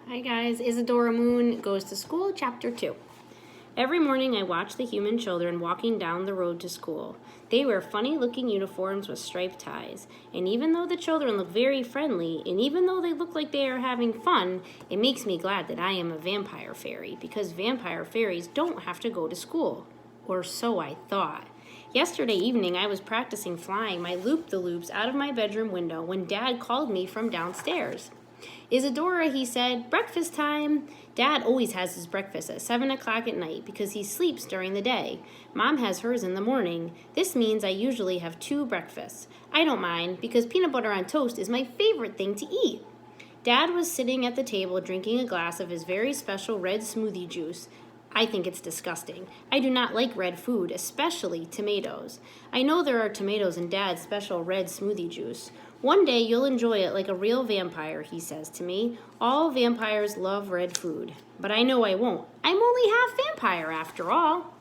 Hi guys, Isadora Moon Goes to School, Chapter 2. Every morning I watch the human children walking down the road to school. They wear funny-looking uniforms with striped ties. And even though the children look very friendly, and even though they look like they are having fun, it makes me glad that I am a vampire fairy, because vampire fairies don't have to go to school. Or so I thought. Yesterday evening I was practicing flying my loop-the-loops out of my bedroom window when Dad called me from downstairs. Isadora, he said, breakfast time. Dad always has his breakfast at 7 o'clock at night because he sleeps during the day. Mom has hers in the morning. This means I usually have 2 breakfasts. I don't mind because peanut butter on toast is my favorite thing to eat. Dad was sitting at the table drinking a glass of his very special red smoothie juice. I think it's disgusting. I do not like red food, especially tomatoes. I know there are tomatoes in Dad's special red smoothie juice. One day you'll enjoy it like a real vampire, he says to me. All vampires love red food. But I know I won't. I'm only half vampire after all.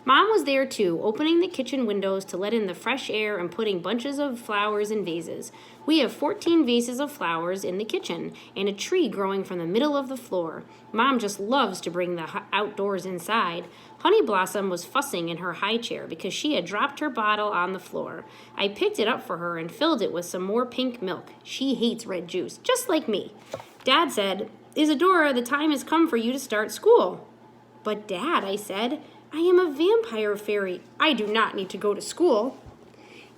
Mom was there too, opening the kitchen windows to let in the fresh air and putting bunches of flowers in vases. We have 14 vases of flowers in the kitchen and a tree growing from the middle of the floor. Mom just loves to bring the outdoors inside. Honey Blossom was fussing in her high chair because she had dropped her bottle on the floor. I picked it up for her and filled it with some more pink milk. She hates red juice, just like me. Dad said, Isadora, the time has come for you to start school. But Dad, I said, I am a vampire fairy. I do not need to go to school.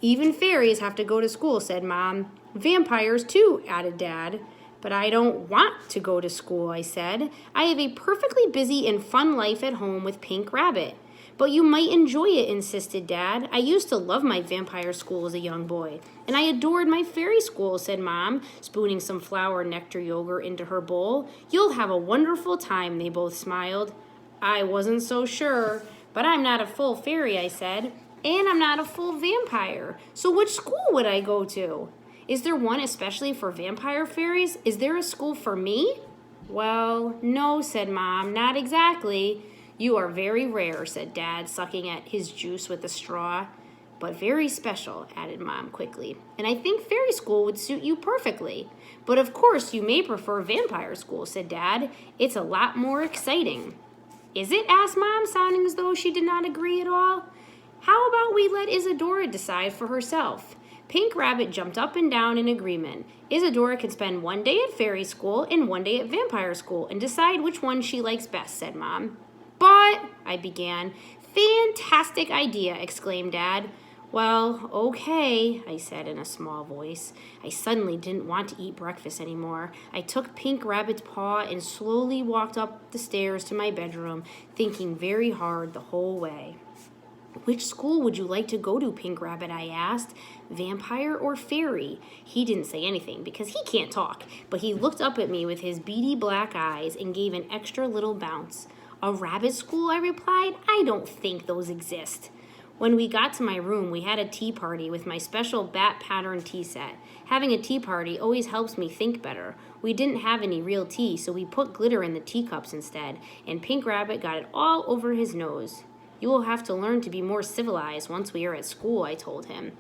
Even fairies have to go to school, said Mom. Vampires too, added Dad. But I don't want to go to school, I said. I have a perfectly busy and fun life at home with Pink Rabbit. But you might enjoy it, insisted Dad. I used to love my vampire school as a young boy. And I adored my fairy school, said Mom, spooning some flower nectar yogurt into her bowl. You'll have a wonderful time, they both smiled. I wasn't so sure, but I'm not a full fairy, I said, and I'm not a full vampire. So which school would I go to? Is there one especially for vampire fairies? Is there a school for me? Well, no, said Mom, not exactly. You are very rare, said Dad, sucking at his juice with a straw. But very special, added Mom quickly. And I think fairy school would suit you perfectly. But of course you may prefer vampire school, said Dad. It's a lot more exciting. Is it? Asked Mom, sounding as though she did not agree at all. How about we let Isadora decide for herself? Pink Rabbit jumped up and down in agreement. Isadora can spend one day at fairy school and one day at vampire school and decide which one she likes best, said Mom. But, I began. Fantastic idea, exclaimed Dad. Well, okay, I said in a small voice. I suddenly didn't want to eat breakfast anymore. I took Pink Rabbit's paw and slowly walked up the stairs to my bedroom, thinking very hard the whole way. Which school would you like to go to, Pink Rabbit, I asked. Vampire or fairy? He didn't say anything because he can't talk, but he looked up at me with his beady black eyes and gave an extra little bounce. A rabbit school, I replied. I don't think those exist. When we got to my room, we had a tea party with my special bat pattern tea set. Having a tea party always helps me think better. We didn't have any real tea, so we put glitter in the teacups instead, and Pink Rabbit got it all over his nose. You will have to learn to be more civilized once we are at school, I told him.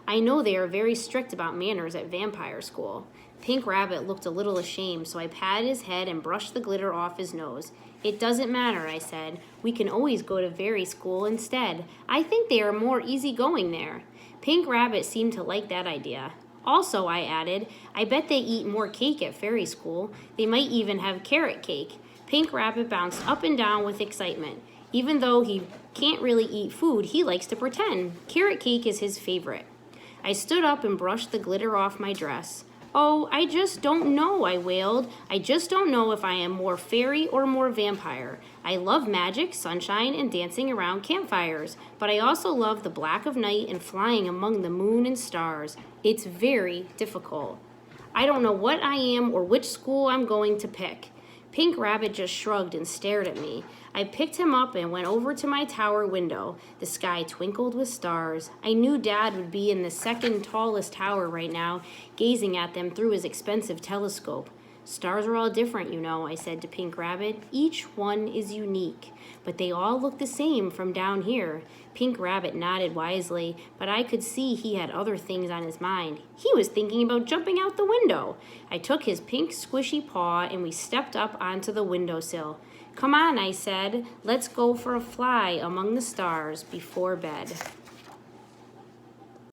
I know they are very strict about manners at vampire school. Pink Rabbit looked a little ashamed, so I patted his head and brushed the glitter off his nose. It doesn't matter, I said. We can always go to fairy school instead. I think they are more easygoing there. Pink Rabbit seemed to like that idea. Also, I added, I bet they eat more cake at fairy school. They might even have carrot cake. Pink Rabbit bounced up and down with excitement. Even though he can't really eat food, he likes to pretend. Carrot cake is his favorite. I stood up and brushed the glitter off my dress. Oh, I just don't know, I wailed. I just don't know if I am more fairy or more vampire. I love magic, sunshine, and dancing around campfires, but I also love the black of night and flying among the moon and stars. It's very difficult. I don't know what I am or which school I'm going to pick. Pink Rabbit just shrugged and stared at me. I picked him up and went over to my tower window. The sky twinkled with stars. I knew Dad would be in the second tallest tower right now, gazing at them through his expensive telescope. Stars are all different, you know, I said to Pink Rabbit. Each one is unique, but they all look the same from down here. Pink Rabbit nodded wisely, but I could see he had other things on his mind. He was thinking about jumping out the window. I took his pink squishy paw and we stepped up onto the windowsill. Come on, I said. Let's go for a fly among the stars before bed.